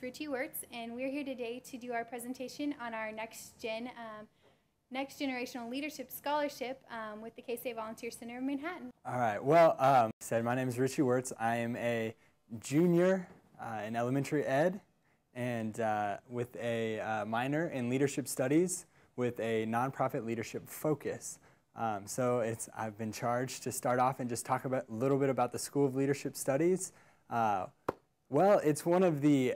Richie Weerts, and we're here today to do our presentation on our Next Generational Leadership Scholarship with the K-State Volunteer Center of Manhattan. All right. Well, my name is Richie Weerts. I am a junior in elementary ed, and with a minor in leadership studies with a nonprofit leadership focus. I've been charged to start off and just talk a little bit about the School of Leadership Studies. Well, it's one of the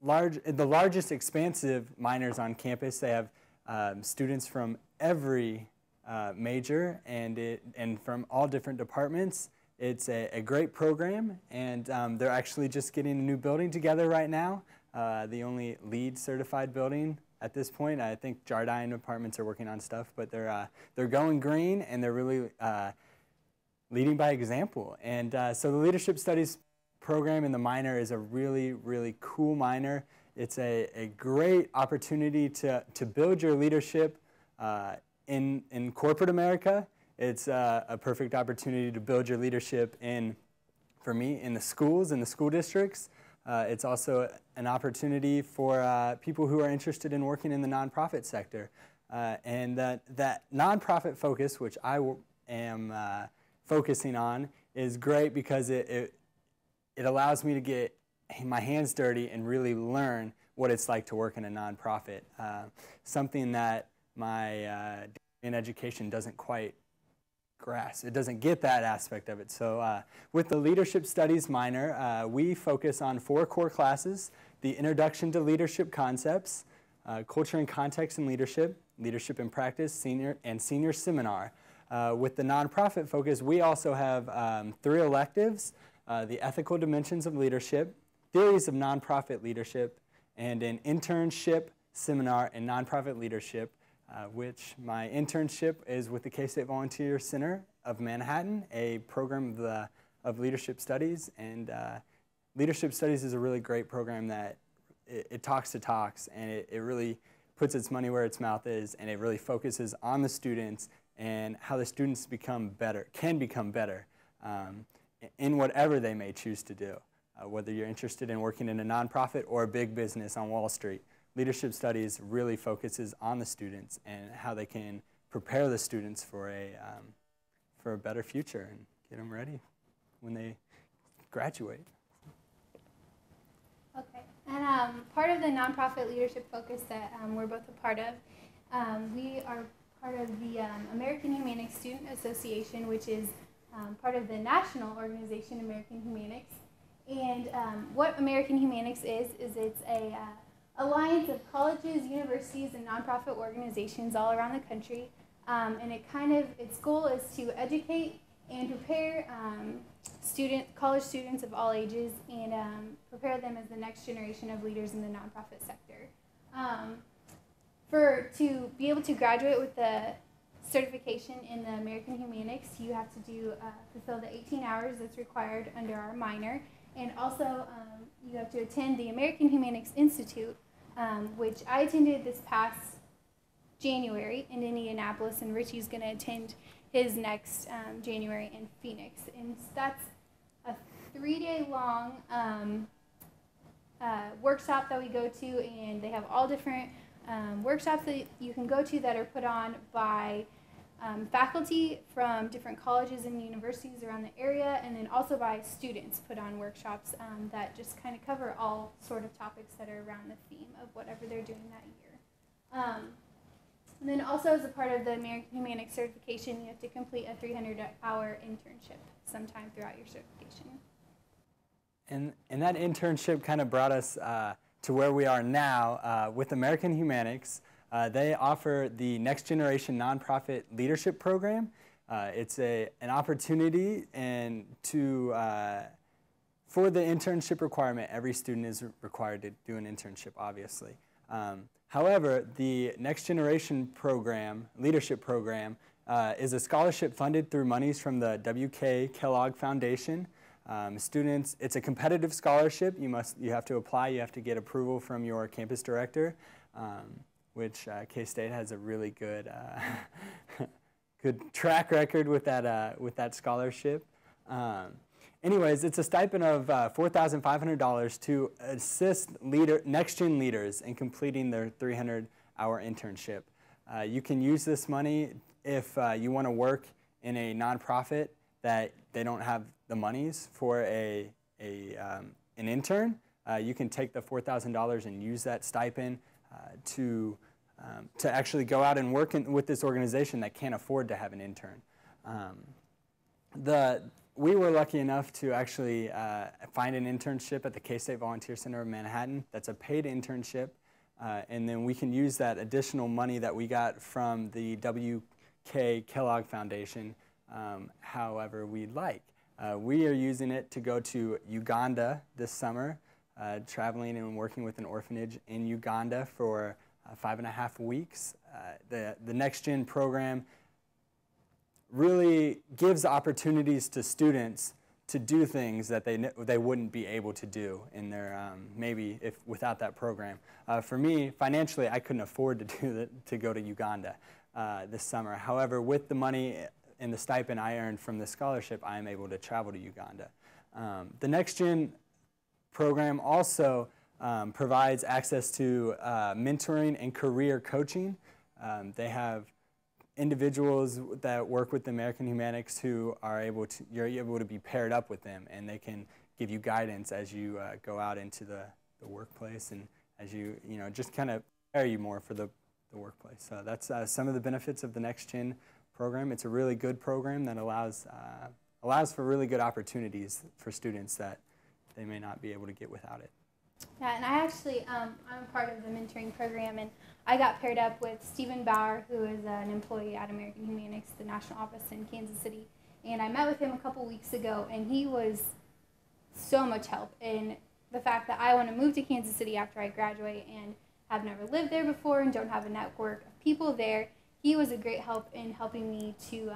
largest expansive minors on campus. They have students from every major and from all different departments. It's a great program, and they're actually just getting a new building together right now, the only LEED certified building at this point. I think Jardine Apartments are working on stuff, but they're going green, and they're really leading by example. And so the Leadership Studies program in the minor is a really, really cool minor. It's a great opportunity to build your leadership in corporate America. It's a perfect opportunity to build your leadership for me, in the schools, in the school districts. It's also an opportunity for people who are interested in working in the nonprofit sector. And that nonprofit focus, which I am focusing on, is great because it allows me to get my hands dirty and really learn what it's like to work in a nonprofit, something that my in education doesn't quite grasp. It doesn't get that aspect of it. So with the Leadership Studies minor, we focus on 4 core classes: the Introduction to Leadership Concepts, Culture and Context in Leadership, Leadership in Practice, Senior Seminar. With the nonprofit focus, we also have 3 electives: the Ethical Dimensions of Leadership, Theories of Nonprofit Leadership, and an Internship Seminar in Nonprofit Leadership, which my internship is with the K-State Volunteer Center of Manhattan, a program of leadership studies. And leadership studies is a really great program that it talks the talks, and it really puts its money where its mouth is, and it really focuses on the students and how the students can become better in whatever they may choose to do. Whether you're interested in working in a nonprofit or a big business on Wall Street, Leadership Studies really focuses on the students and how they can prepare the students for a better future and get them ready when they graduate. Okay, and part of the nonprofit leadership focus that we're both a part of, we are part of the American Humanic Student Association, which is part of the national organization, American Humanics. And what American Humanics is it's a alliance of colleges, universities, and nonprofit organizations all around the country. And its goal is to educate and prepare college students of all ages and prepare them as the next generation of leaders in the nonprofit sector. To be able to graduate with the certification in the American Humanics, you have to fulfill the 18 hours that's required under our minor, and also you have to attend the American Humanics Institute, which I attended this past January in Indianapolis, and Richie's going to attend his next January in Phoenix. And that's a 3-day long workshop that we go to, and they have all different workshops that you can go to that are put on by faculty from different colleges and universities around the area, and then also by students put on workshops that just kind of cover all sort of topics that are around the theme of whatever they're doing that year. And then also as a part of the American Humanics certification, you have to complete a 300-hour internship sometime throughout your certification. And that internship kind of brought us to where we are now with American Humanics. They offer the Next Generation Nonprofit Leadership Program. It's an opportunity for the internship requirement. Every student is required to do an internship, obviously. However, the Next Generation program, leadership program, is a scholarship funded through monies from the W.K. Kellogg Foundation. It's a competitive scholarship. You have to apply. You have to get approval from your campus director, which K-State has a really good good track record with that scholarship. anyways, it's a stipend of $4,500 to assist next-gen leaders in completing their 300-hour internship. You can use this money if you want to work in a nonprofit that they don't have the monies for an intern. You can take the $4,000 and use that stipend to actually go out and work with this organization that can't afford to have an intern. We were lucky enough to actually find an internship at the K-State Volunteer Center of Manhattan. That's a paid internship, and then we can use that additional money that we got from the W.K. Kellogg Foundation however we'd like. We are using it to go to Uganda this summer, traveling and working with an orphanage in Uganda for 5.5 weeks. The Next Gen program really gives opportunities to students to do things that they wouldn't be able to do in their maybe if without that program. For me, financially, I couldn't afford to go to Uganda this summer. However, with the money and the stipend I earned from the scholarship, I am able to travel to Uganda. The Next Gen program also provides access to mentoring and career coaching. They have individuals that work with the American Humanics who are you're able to be paired up with them, and they can give you guidance as you go out into the workplace, and as you just kind of prepare you more for the workplace. So that's some of the benefits of the Next Gen program. It's a really good program that allows for really good opportunities for students that they may not be able to get without it. Yeah, and I actually, I'm a part of the mentoring program, and I got paired up with Stephen Bauer, who is an employee at American Humanics, the national office in Kansas City. And I met with him a couple weeks ago, and he was so much help in the fact that I want to move to Kansas City after I graduate and have never lived there before and don't have a network of people there. He was a great help in helping me to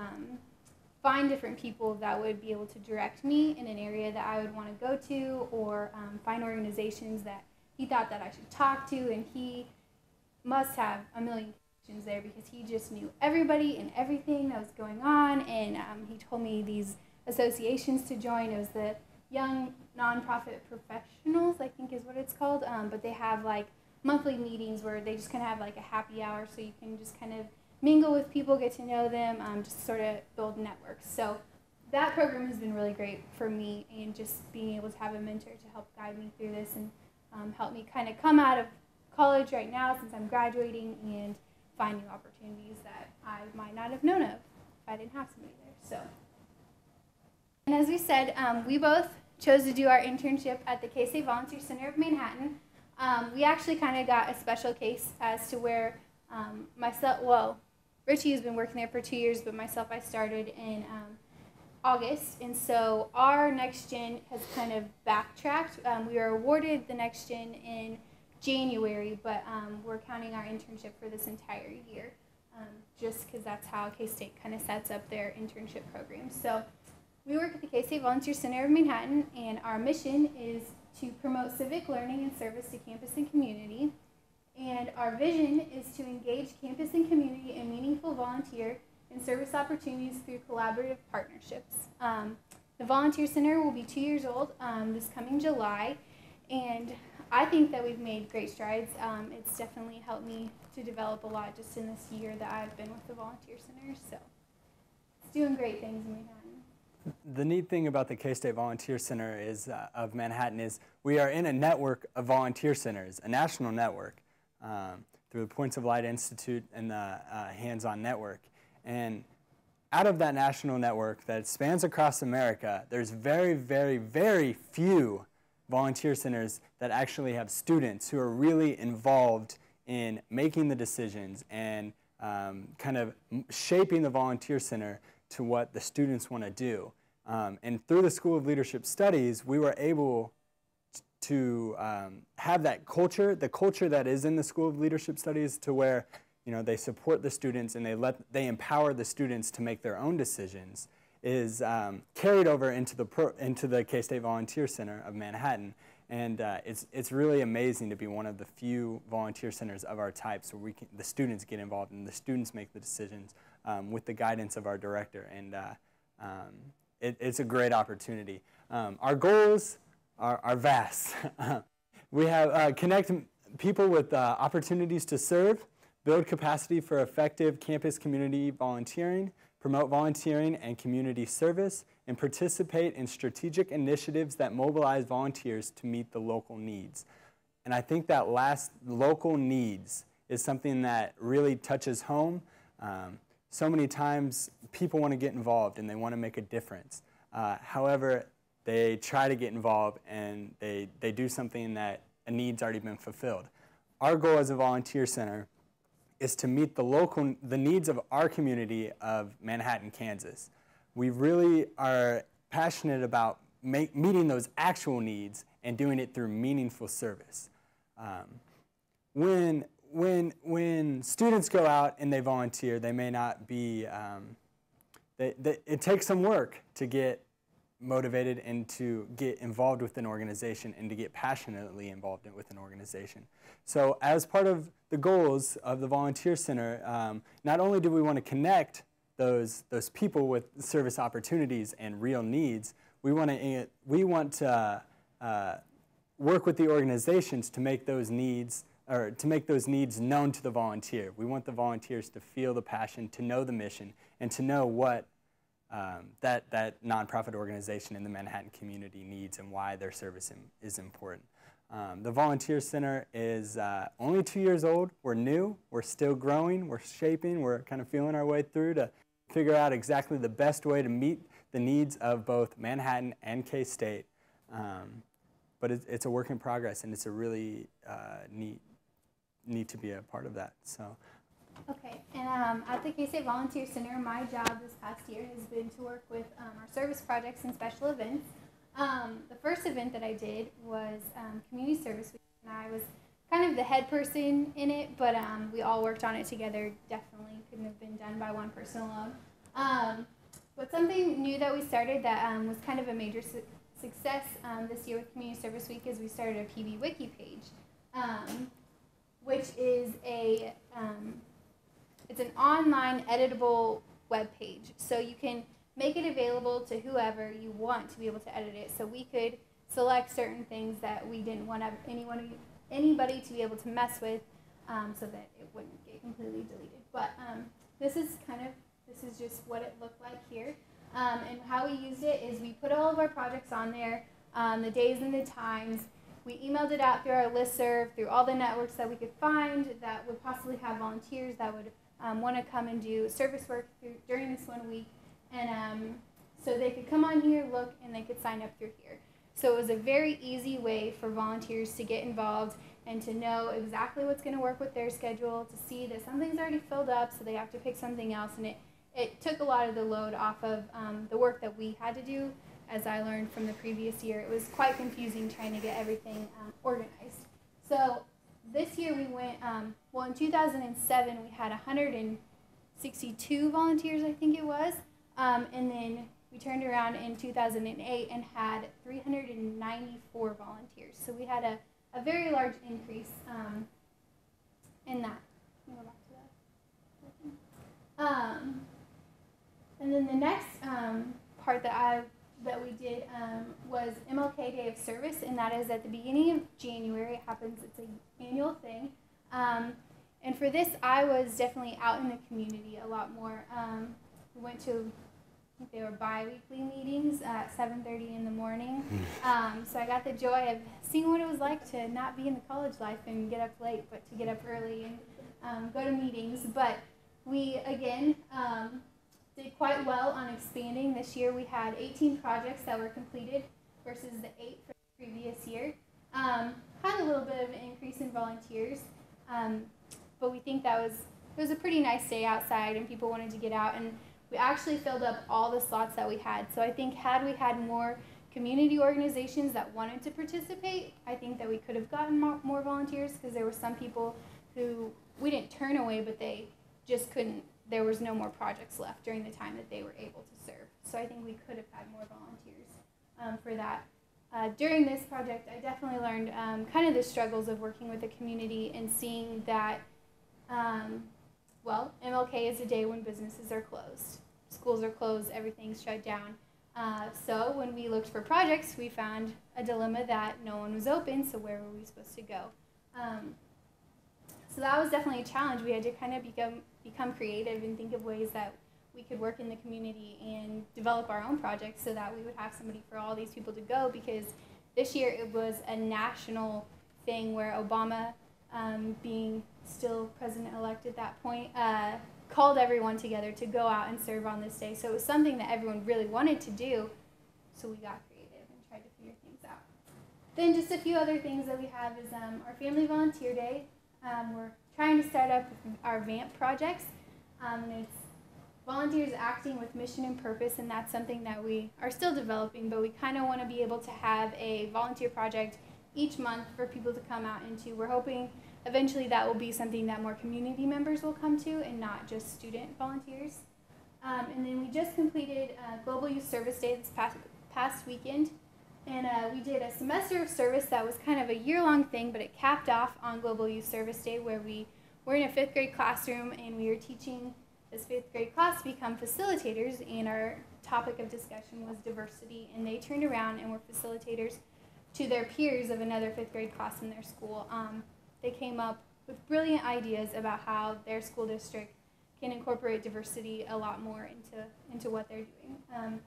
find different people that would be able to direct me in an area that I would want to go to, or find organizations that he thought that I should talk to. And he must have a million connections there because he just knew everybody and everything that was going on. And he told me these associations to join. It was the Young Nonprofit Professionals, I think is what it's called. But they have like monthly meetings where they just kind of have like a happy hour, so you can just kind of mingle with people, get to know them, just sort of build networks. So that program has been really great for me, and just being able to have a mentor to help guide me through this and help me kind of come out of college right now since I'm graduating and find new opportunities that I might not have known of if I didn't have somebody there. So, and as we said, we both chose to do our internship at the K-State Volunteer Center of Manhattan. We actually kind of got a special case as to where Richie has been working there for 2 years, but myself, I started in August, and so our Next Gen has kind of backtracked. We were awarded the Next Gen in January, but we're counting our internship for this entire year, just because that's how K-State kind of sets up their internship program. So we work at the K-State Volunteer Center of Manhattan, and our mission is to promote civic learning and service to campus and community. And our vision is to engage campus and community in meaningful volunteer and service opportunities through collaborative partnerships. The Volunteer Center will be 2 years old this coming July, and I think that we've made great strides. It's definitely helped me to develop a lot just in this year that I've been with the Volunteer Center, so it's doing great things in Manhattan. The neat thing about the K-State Volunteer Center of Manhattan is we are in a network of volunteer centers, a national network. Through the Points of Light Institute and the Hands-On Network. And out of that national network that spans across America, there's very, very, very few volunteer centers that actually have students who are really involved in making the decisions and kind of shaping the volunteer center to what the students want to do. And through the School of Leadership Studies, we were able to have that culture, the culture that is in the School of Leadership Studies, to where they support the students and they empower the students to make their own decisions, is carried over into the K-State Volunteer Center of Manhattan. And it's really amazing to be one of the few volunteer centers of our types where the students get involved and the students make the decisions with the guidance of our director. And it's a great opportunity. Our goals are vast. We have connect people with opportunities to serve, build capacity for effective campus community volunteering, promote volunteering and community service, and participate in strategic initiatives that mobilize volunteers to meet the local needs. And I think that last, local needs, is something that really touches home. So many times people want to get involved and they want to make a difference. However, they try to get involved and they do something that a need's already been fulfilled. Our goal as a volunteer center is to meet the needs of our community of Manhattan, Kansas. We really are passionate about meeting those actual needs and doing it through meaningful service. When students go out and they volunteer, they may not be, it takes some work to get motivated and to get involved with an organization and to get passionately involved with an organization. So as part of the goals of the Volunteer Center, not only do we want to connect those people with service opportunities and real needs, we want to work with the organizations to make those needs known to the volunteer. We want the volunteers to feel the passion, to know the mission, and to know what that nonprofit organization in the Manhattan community needs and why their service is important. The Volunteer Center is only 2 years old. We're new. We're still growing. We're shaping. We're kind of feeling our way through to figure out exactly the best way to meet the needs of both Manhattan and K-State. But it's a work in progress, and it's a really neat to be a part of that. So. Okay, and at the K-State Volunteer Center, my job this past year has been to work with our service projects and special events. The first event that I did was Community Service Week, and I was kind of the head person in it, but we all worked on it together. Definitely couldn't have been done by one person alone. But something new that we started that was kind of a major success this year with Community Service Week is we started a PV Wiki page, which is it's an online editable web page. So you can make it available to whoever you want to be able to edit it. So we could select certain things that we didn't want anybody to be able to mess with, so that it wouldn't get completely deleted. But this is just what it looked like here. And how we used it is we put all of our projects on there, the days and the times. We emailed it out through our listserv, through all the networks that we could find that would possibly have volunteers that would want to come and do service work during this 1 week. And so they could come on here, look, and they could sign up through here. So it was a very easy way for volunteers to get involved and to know exactly what's going to work with their schedule, to see that something's already filled up, so they have to pick something else. And it took a lot of the load off of the work that we had to do. As I learned from the previous year, it was quite confusing trying to get everything organized. So this year we went, well, in 2007 we had 162 volunteers, I think it was, and then we turned around in 2008 and had 394 volunteers. So we had a very large increase in that. Let me go back to that. And then the next part that we did was Mlk Day of Service, and that is at the beginning of January. It happens, it's an annual thing. And for this, I was definitely out in the community a lot more. We went to, I think they were bi-weekly meetings at 7:30 in the morning. So I got the joy of seeing what it was like to not be in the college life and get up late, but to get up early and go to meetings. But we, again, did quite well on expanding. This year we had 18 projects that were completed versus the 8 for the previous year. Had a little bit of an increase in volunteers, but we think it was a pretty nice day outside and people wanted to get out, and we actually filled up all the slots that we had. So I think had we had more community organizations that wanted to participate, I think that we could have gotten more volunteers, because there were some people who we didn't turn away, but they just couldn't. There was no more projects left during the time that they were able to serve. So I think we could have had more volunteers for that. During this project, I definitely learned kind of the struggles of working with the community and seeing that, well, MLK is a day when businesses are closed. Schools are closed, everything's shut down. So when we looked for projects, we found a dilemma that no one was open, so where were we supposed to go? So that was definitely a challenge. We had to kind of become creative and think of ways that we could work in the community and develop our own projects so that we would have somebody for all these people to go, because this year it was a national thing where Obama, being still president-elect at that point, called everyone together to go out and serve on this day. So it was something that everyone really wanted to do, so we got creative and tried to figure things out. Then just a few other things that we have is our Family Volunteer Day. We're trying to start up our VAMP projects, and it's volunteers acting with mission and purpose, and that's something that we are still developing, but we kind of want to be able to have a volunteer project each month for people to come out into. We're hoping eventually that will be something that more community members will come to and not just student volunteers. And then we just completed Global Youth Service Day this past weekend. And we did a semester of service that was kind of a year-long thing, but it capped off on Global Youth Service Day, where we were in a 5th grade classroom and we were teaching this 5th grade class to become facilitators, and our topic of discussion was diversity, and they turned around and were facilitators to their peers of another 5th grade class in their school. They came up with brilliant ideas about how their school district can incorporate diversity a lot more into what they're doing.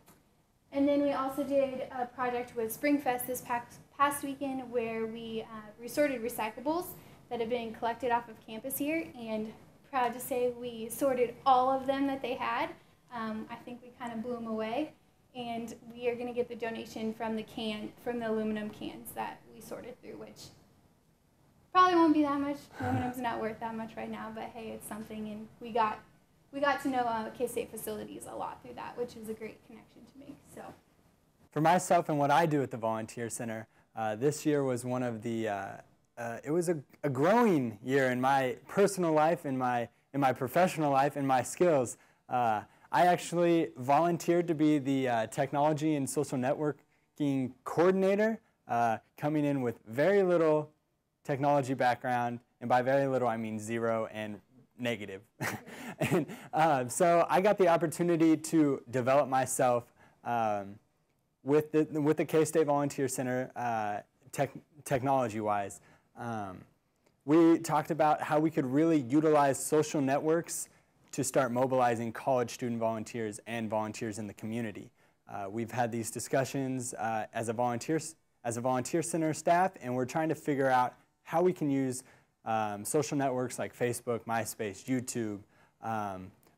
And then we also did a project with SpringFest this past weekend, where we resorted recyclables that have been collected off of campus here, and proud to say we sorted all of them that they had. I think we kind of blew them away, and we are going to get the donation from the aluminum cans that we sorted through, which probably won't be that much. Aluminum's not worth that much right now, but hey, it's something, and we got to know K-State facilities a lot through that, which was a great connection to make. So, for myself and what I do at the Volunteer Center, this year was one of the, it was a growing year in my personal life, in my professional life, in my skills. I actually volunteered to be the technology and social networking coordinator, coming in with very little technology background, and by very little I mean zero and negative. And so I got the opportunity to develop myself with the K-State Volunteer Center technology-wise. We talked about how we could really utilize social networks to start mobilizing college student volunteers and volunteers in the community. We've had these discussions as a volunteer center staff, and we're trying to figure out how we can use social networks like Facebook, MySpace, YouTube,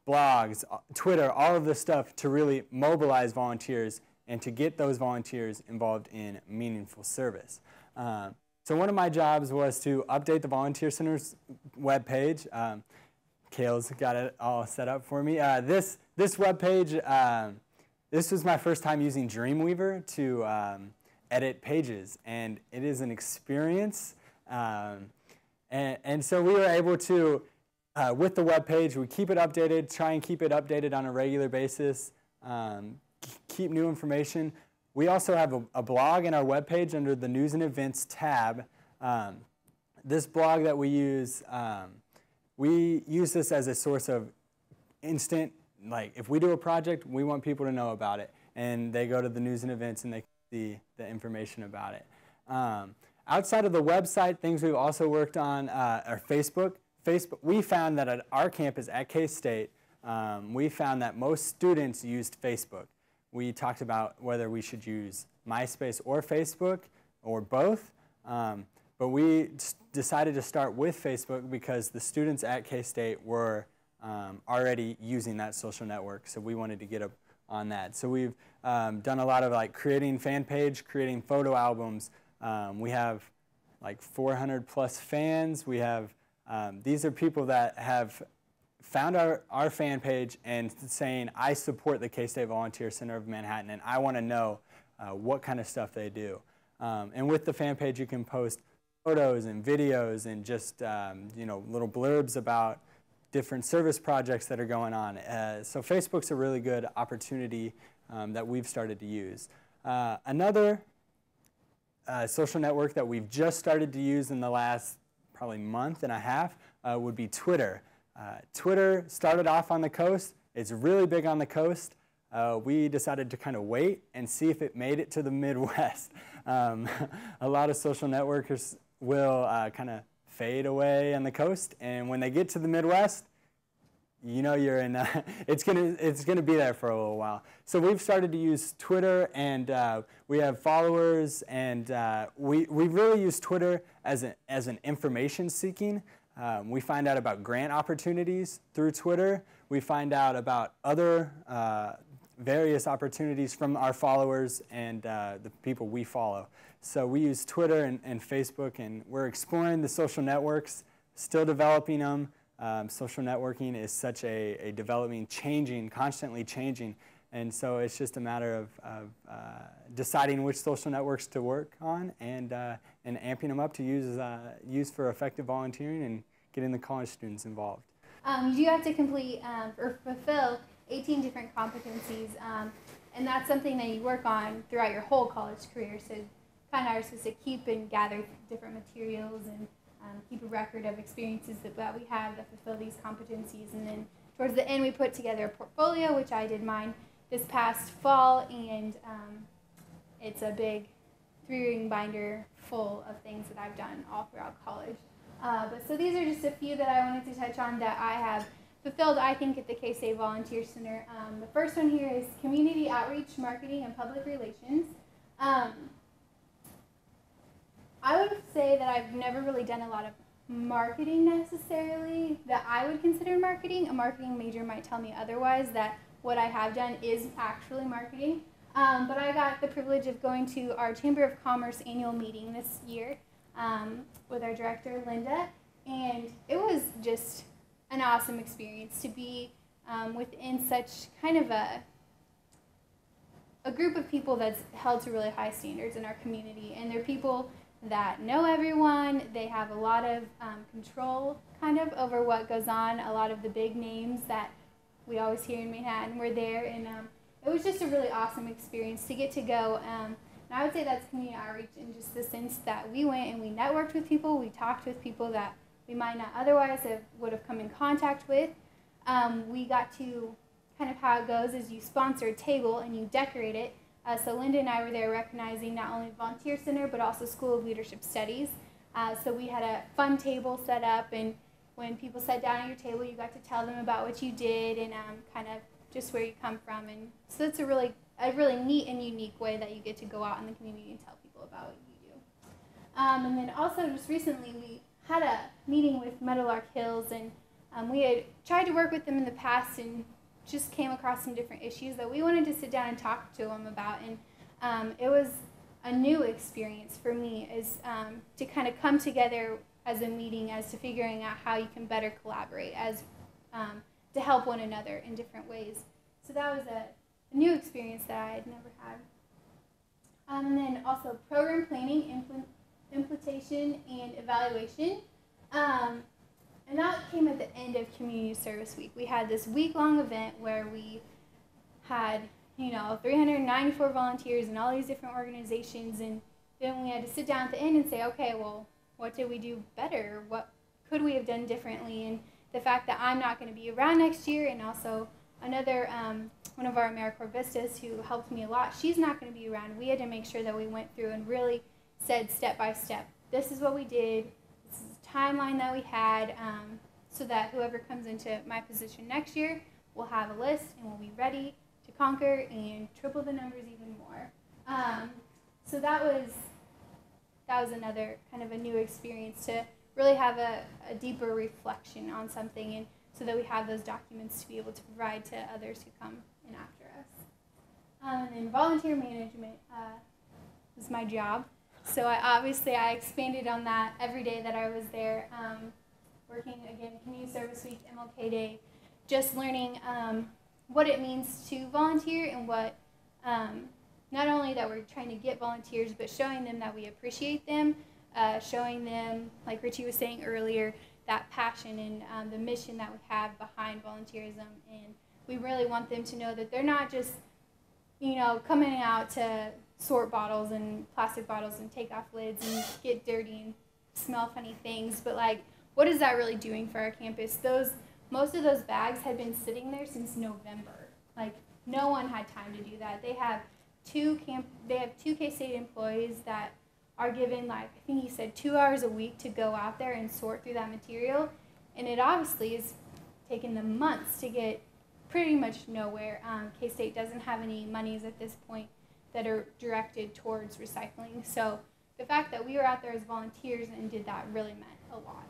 blogs, Twitter, all of this stuff to really mobilize volunteers and to get those volunteers involved in meaningful service. So one of my jobs was to update the Volunteer Center's webpage. Kale's got it all set up for me. This webpage, this was my first time using Dreamweaver to edit pages, and it is an experience. And so we were able to, with the web page, we keep it updated, try and keep it updated on a regular basis, keep new information. We also have a blog in our web page under the News and Events tab. This blog that we use this as a source of instant, like if we do a project, we want people to know about it. And they go to the News and Events and they can see the information about it. Outside of the website, things we've also worked on are Facebook. We found that at our campus at K-State, we found that most students used Facebook. We talked about whether we should use MySpace or Facebook or both, but we decided to start with Facebook because the students at K-State were already using that social network, so we wanted to get up on that. So we've done a lot of like creating fan page, creating photo albums. We have like 400 plus fans. We have, these are people that have found our fan page and saying, I support the K-State Volunteer Center of Manhattan and I want to know what kind of stuff they do. And with the fan page you can post photos and videos and just little blurbs about different service projects that are going on. So Facebook's a really good opportunity that we've started to use. Another social network that we've just started to use in the last probably month and a half would be Twitter. Twitter started off on the coast. It's really big on the coast. we decided to kind of wait and see if it made it to the Midwest. A lot of social networkers will kind of fade away on the coast, and when they get to the Midwest, you know you're in. It's gonna be there for a little while. So we've started to use Twitter, and we have followers, and we really use Twitter as an information seeking. We find out about grant opportunities through Twitter. We find out about other various opportunities from our followers and the people we follow. So we use Twitter and Facebook, and we're exploring the social networks, still developing them. Social networking is such a developing, changing, constantly changing, and so it's just a matter of deciding which social networks to work on and amping them up to use for effective volunteering and getting the college students involved. You do have to complete or fulfill 18 different competencies, and that's something that you work on throughout your whole college career. So kind of are supposed to keep and gather different materials and keep a record of experiences that we have that fulfill these competencies. And then towards the end, we put together a portfolio, which I did mine this past fall, and it's a big 3-ring binder full of things that I've done all throughout college. So these are just a few that I wanted to touch on that I have fulfilled, I think, at the K-State Volunteer Center. The first one here is Community Outreach, Marketing, and Public Relations. I would say that I've never really done a lot of marketing necessarily that I would consider marketing. A marketing major might tell me otherwise, that what I have done is actually marketing. But I got the privilege of going to our Chamber of Commerce annual meeting this year with our director, Linda, and it was just an awesome experience to be within such kind of a group of people that's held to really high standards in our community, and they're people that know everyone. They have a lot of control kind of over what goes on. A lot of the big names that we always hear in Manhattan were there, and it was just a really awesome experience to get to go. And I would say that's community outreach in just the sense that we went and we networked with people, we talked with people that we might not otherwise would have come in contact with. We got to kind of how it goes is you sponsor a table and you decorate it. So Linda and I were there recognizing not only the Volunteer Center, but also School of Leadership Studies. So we had a fun table set up, and when people sat down at your table, you got to tell them about what you did and kind of just where you come from. And so it's a really neat and unique way that you get to go out in the community and tell people about what you do. And then also just recently we had a meeting with Meadowlark Hills, and we had tried to work with them in the past and just came across some different issues that we wanted to sit down and talk to them about. And it was a new experience for me is to kind of come together as a meeting as to figuring out how you can better collaborate as to help one another in different ways. So that was a new experience that I had never had. And then also program planning, implementation, and evaluation. And that came at the end of Community Service Week. We had this week-long event where we had, 394 volunteers in all these different organizations, and then we had to sit down at the end and say, okay, well, what did we do better? What could we have done differently? And the fact that I'm not going to be around next year, and also another, one of our AmeriCorps Vistas who helped me a lot, she's not going to be around. We had to make sure that we went through and really said step by step, this is what we did, this is the timeline that we had, so that whoever comes into my position next year will have a list and will be ready to conquer and triple the numbers even more. So that was another kind of a new experience to really have a deeper reflection on something, and so that we have those documents to be able to provide to others who come in after us. And volunteer management was my job. So I expanded on that every day that I was there, working, again, Community Service Week, Mlk Day, just learning what it means to volunteer and what, not only that we're trying to get volunteers, but showing them that we appreciate them, showing them, like Richie was saying earlier, that passion and the mission that we have behind volunteerism. And we really want them to know that they're not just, coming out to sort bottles and plastic bottles and take off lids and get dirty and smell funny things, but what is that really doing for our campus? Most of those bags had been sitting there since November. no one had time to do that. They have two K-State employees that are given, like, I think he said 2 hours a week to go out there and sort through that material, and it obviously is taken them months to get pretty much nowhere. K-State doesn't have any monies at this point that are directed towards recycling, so the fact that we were out there as volunteers and did that really meant a lot.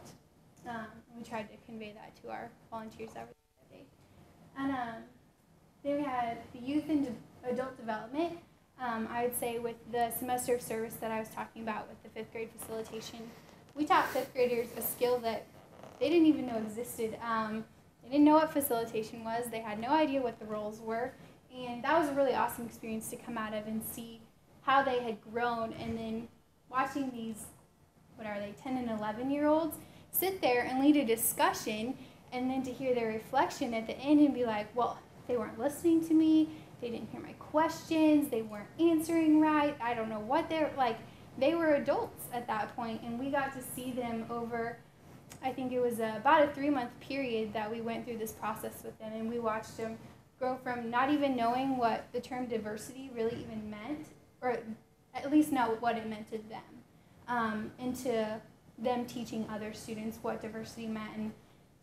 We tried to convey that to our volunteers that were there that day. And then we had the youth and adult development. I would say with the semester of service that I was talking about with the 5th grade facilitation, we taught 5th graders a skill that they didn't even know existed. They didn't know what facilitation was. They had no idea what the roles were. And that was a really awesome experience to come out of and see how they had grown. And then watching these, 10 and 11-year-olds sit there and lead a discussion, and then to hear their reflection at the end and be like, well, they weren't listening to me. They didn't hear my questions. They weren't answering right. I don't know what they're like. They were adults at that point, and we got to see them over, I think it was about a 3-month period that we went through this process with them, and we watched them grow from not even knowing what the term diversity really even meant, or at least know what it meant to them, into them teaching other students what diversity meant, and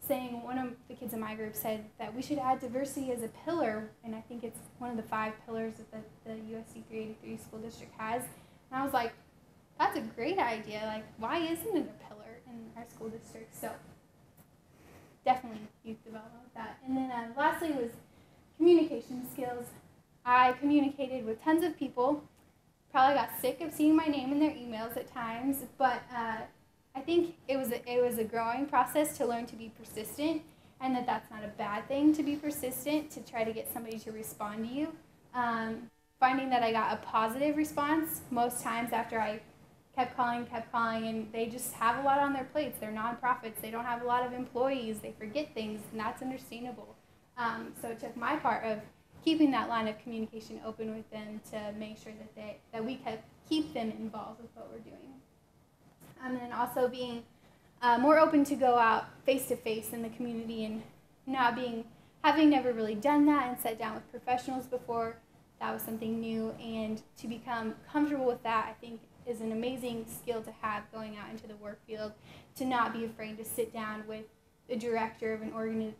saying, one of the kids in my group said that we should add diversity as a pillar, and I think it's one of the 5 pillars that the USC 383 school district has. And I was like, that's a great idea. Like, why isn't it a pillar in our school district? So definitely youth development with that. And then lastly was communication skills. I communicated with tons of people. Probably got sick of seeing my name in their emails at times, but I think it was a growing process to learn to be persistent, and that's not a bad thing to be persistent, to try to get somebody to respond to you. Finding that I got a positive response most times after I kept calling, and they just have a lot on their plates. They're nonprofits. They don't have a lot of employees. They forget things, and that's understandable. So it took my part of keeping that line of communication open with them to make sure that we could keep them involved with what we're doing. And then also being more open to go out face-to-face in the community, and having never really done that and sat down with professionals before. That was something new, and to become comfortable with that, I think, is an amazing skill to have going out into the work field, to not be afraid to sit down with the director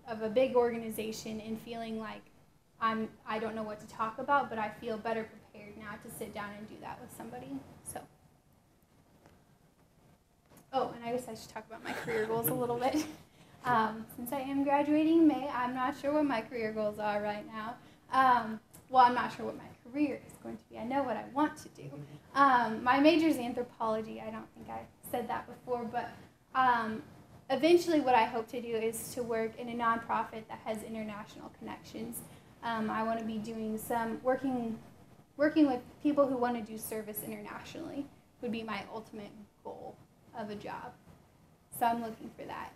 of a big organization and feeling like I don't know what to talk about, but I feel better prepared now to sit down and do that with somebody. So. Oh, and I guess I should talk about my career goals a little bit. Since I am graduating in May, I'm not sure what my career goals are right now. Well, I'm not sure what my career is going to be. I know what I want to do. My major is anthropology. I don't think I said that before, but eventually what I hope to do is to work in a nonprofit that has international connections. I want to be doing some working with people who want to do service internationally would be my ultimate goal of a job. So I'm looking for that.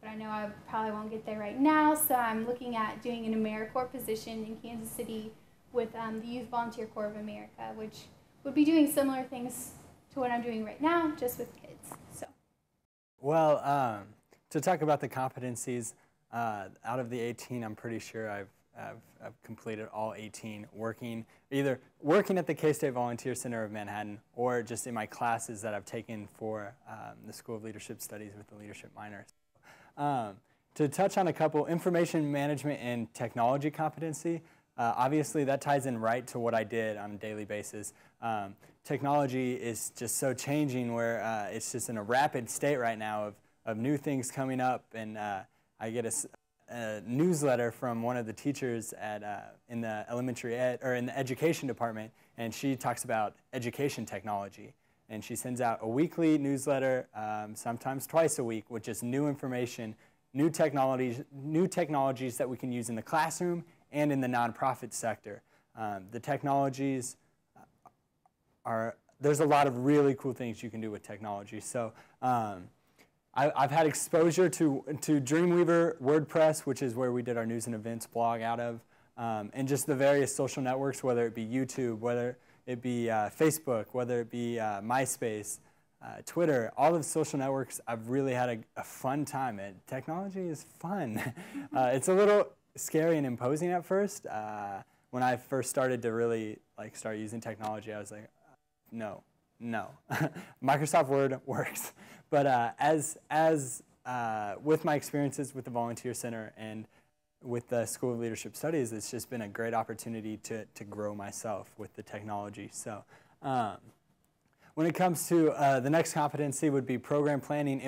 But I know I probably won't get there right now, so I'm looking at doing an AmeriCorps position in Kansas City with the Youth Volunteer Corps of America, which would be doing similar things to what I'm doing right now, just with kids. So. Well, to talk about the competencies, out of the 18, I'm pretty sure I've completed all 18 either working at the K-State Volunteer Center of Manhattan or just in my classes that I've taken for the School of Leadership Studies with the leadership minor. To touch on a couple, information management and technology competency, obviously that ties in right to what I did on a daily basis. Technology is just so changing where it's just in a rapid state right now of new things coming up, and I get a newsletter from one of the teachers in the in the education department, and she talks about education technology. And she sends out a weekly newsletter, sometimes twice a week, with just new information, new technologies that we can use in the classroom and in the nonprofit sector. The technologies there's a lot of really cool things you can do with technology. So I've had exposure to Dreamweaver, WordPress, which is where we did our news and events blog out of, and just the various social networks, whether it be YouTube, whether it be Facebook, whether it be MySpace, Twitter, all of the social networks. I've really had a fun time. And technology is fun. It's a little scary and imposing at first. When I first started to really start using technology, I was like, no. Microsoft Word works. But with my experiences with the Volunteer Center and with the School of Leadership Studies, it's just been a great opportunity to grow myself with the technology. So when it comes to the next competency would be program planning,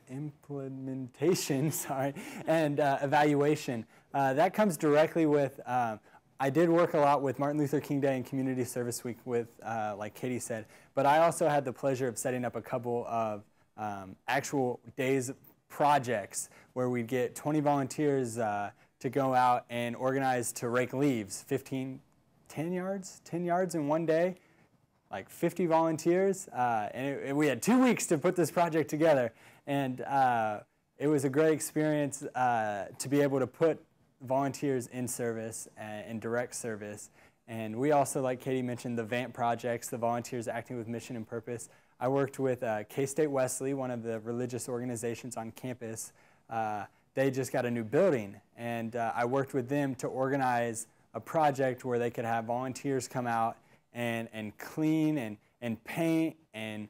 implementation, and evaluation. That comes directly with, I did work a lot with Martin Luther King Day and Community Service Week with, like Katie said, but I also had the pleasure of setting up a couple of actual days projects where we'd get 20 volunteers to go out and organize to rake leaves, 10 yards in one day, like 50 volunteers, and we had 2 weeks to put this project together, and it was a great experience to be able to put volunteers in service, in direct service. And we also, like Katie mentioned, the VANT projects, the Volunteers Acting with Mission and Purpose. I worked with K-State Wesley, one of the religious organizations on campus. They just got a new building, and I worked with them to organize a project where they could have volunteers come out and clean and paint and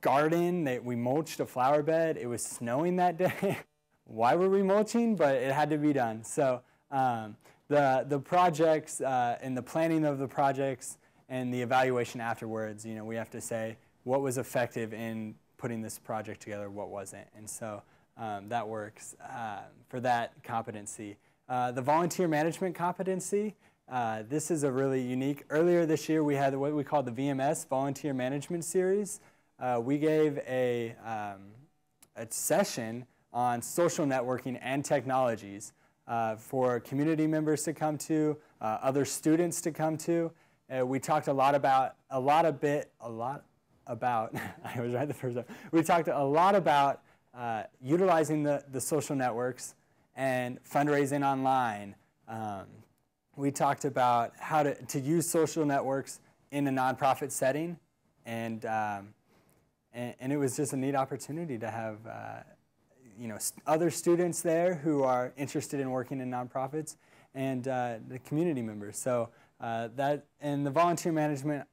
garden. We mulched a flower bed. It was snowing that day. Why were we mulching? But it had to be done. So the projects and the planning of the projects and the evaluation afterwards, we have to say what was effective in putting this project together, what wasn't. And so that works for that competency. The volunteer management competency, this is a really unique. Earlier this year, we had what we called the VMS, Volunteer Management Series. We gave a session on social networking and technologies for community members to come to, other students to come to. We talked a lot about, I was right the first time. We talked a lot about utilizing the social networks and fundraising online. We talked about how to use social networks in a nonprofit setting, and it was just a neat opportunity to have other students there who are interested in working in nonprofits and the community members. So that and the volunteer management,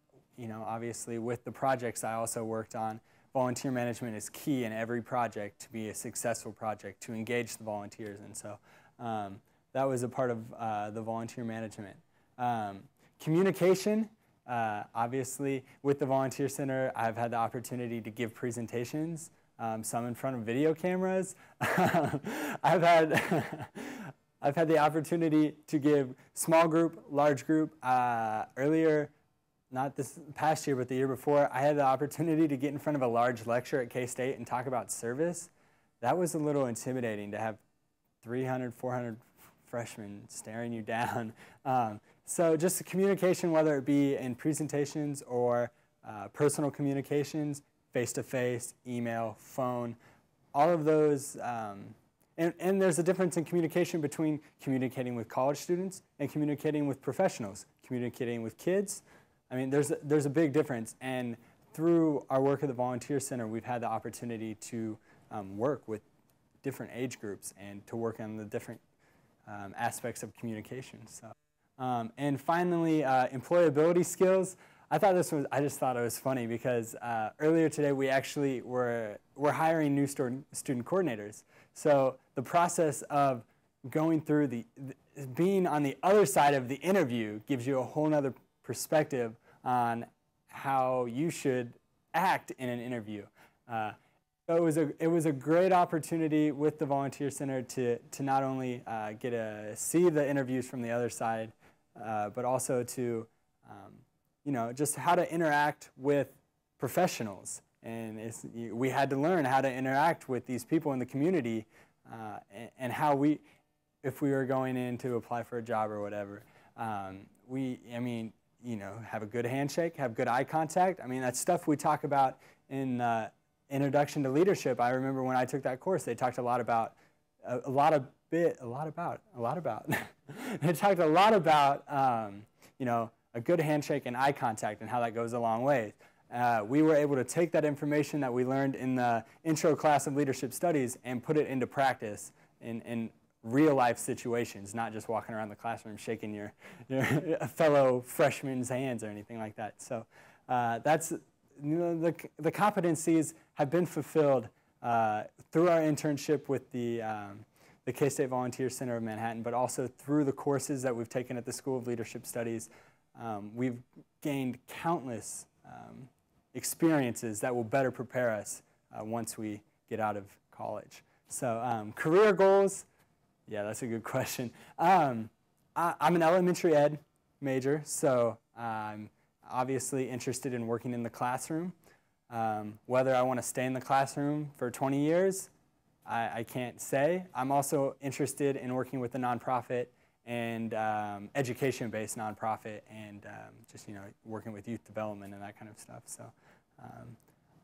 obviously with the projects I also worked on, volunteer management is key in every project to be a successful project, to engage the volunteers. And so that was a part of the volunteer management. Communication, obviously with the Volunteer Center, I've had the opportunity to give presentations, some in front of video cameras. I've had the opportunity to give small group, large group. Earlier, not this past year, but the year before, I had the opportunity to get in front of a large lecture at K-State and talk about service. That was a little intimidating to have 300, 400 freshmen staring you down. So just the communication, whether it be in presentations or personal communications, face-to-face, email, phone, all of those. And there's a difference in communication between communicating with college students and communicating with professionals, communicating with kids. I mean, there's a big difference. And through our work at the Volunteer Center, we've had the opportunity to work with different age groups and to work on the different aspects of communication. So, and finally, employability skills. I just thought it was funny because earlier today we actually we're hiring new student coordinators. So the process of going through being on the other side of the interview gives you a whole nother perspective on how you should act in an interview. So it was a great opportunity with the Volunteer Center to not only get to see the interviews from the other side, but also to just how to interact with professionals. And we had to learn how to interact with these people in the community and how if we were going in to apply for a job or whatever, have a good handshake, have good eye contact. I mean, that's stuff we talk about in Introduction to Leadership. I remember when I took that course, they talked a lot about They talked a lot about a good handshake and eye contact and how that goes a long way. We were able to take that information that we learned in the intro class of leadership studies and put it into practice in real life situations, not just walking around the classroom shaking your fellow freshmen's hands or anything like that. So that's, the competencies have been fulfilled through our internship with the K-State Volunteer Center of Manhattan, but also through the courses that we've taken at the School of Leadership Studies. We've gained countless experiences that will better prepare us once we get out of college. So career goals, yeah, that's a good question. I'm an elementary ed major, so I'm obviously interested in working in the classroom. Whether I want to stay in the classroom for 20 years, I can't say. I'm also interested in working with a nonprofit and education-based nonprofit, and just working with youth development and that kind of stuff. So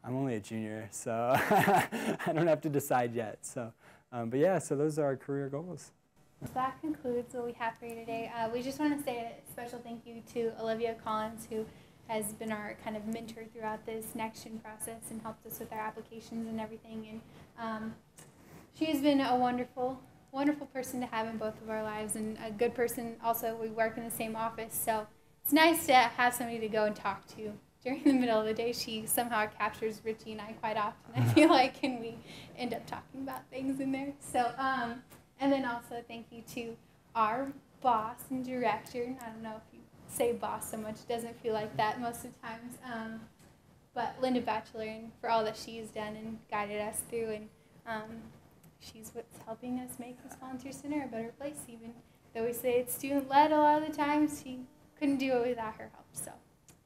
I'm only a junior, so I don't have to decide yet. So, but yeah, so those are our career goals. So that concludes what we have for you today. We just want to say a special thank you to Olivia Collins, who has been our kind of mentor throughout this next-gen process and helped us with our applications and everything. And she has been a wonderful person to have in both of our lives, and a good person also. We work in the same office, so it's nice to have somebody to go and talk to during the middle of the day. She somehow captures Richie and I quite often, I feel like, and we end up talking about things in there. So, and then also thank you to our boss and director. I don't know if you say boss so much, it doesn't feel like that most of the times, but Linda Batchelor, and for all that she's done and guided us through, and she's what's helping us make this volunteer center a better place. Even though we say it's student-led a lot of the times, she couldn't do it without her help. So,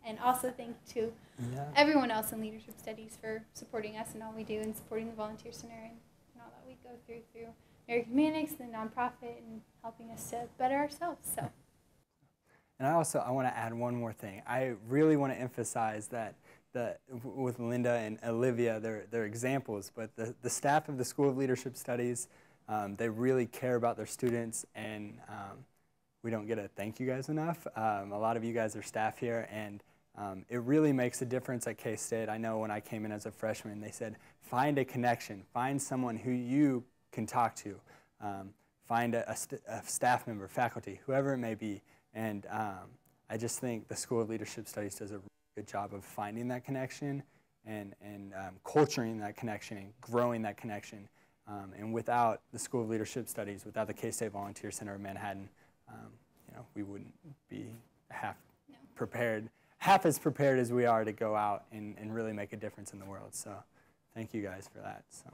and also thank you to everyone else in leadership studies for supporting us and all we do, and supporting the volunteer center and all that we go through American Humanic, the nonprofit, and helping us to better ourselves. So. And I want to add one more thing. I really want to emphasize that with Linda and Olivia, they're examples, but the staff of the School of Leadership Studies, they really care about their students, and we don't get to thank you guys enough. A lot of you guys are staff here, and it really makes a difference at K-State. I know when I came in as a freshman, they said, find a connection, find someone who you can talk to, find a staff member, faculty, whoever it may be. And I just think the School of Leadership Studies does a really good job of finding that connection and culturing that connection and growing that connection. And without the School of Leadership Studies, without the K-State Volunteer Center of Manhattan, we wouldn't be half as prepared as we are to go out and really make a difference in the world. So thank you guys for that. So.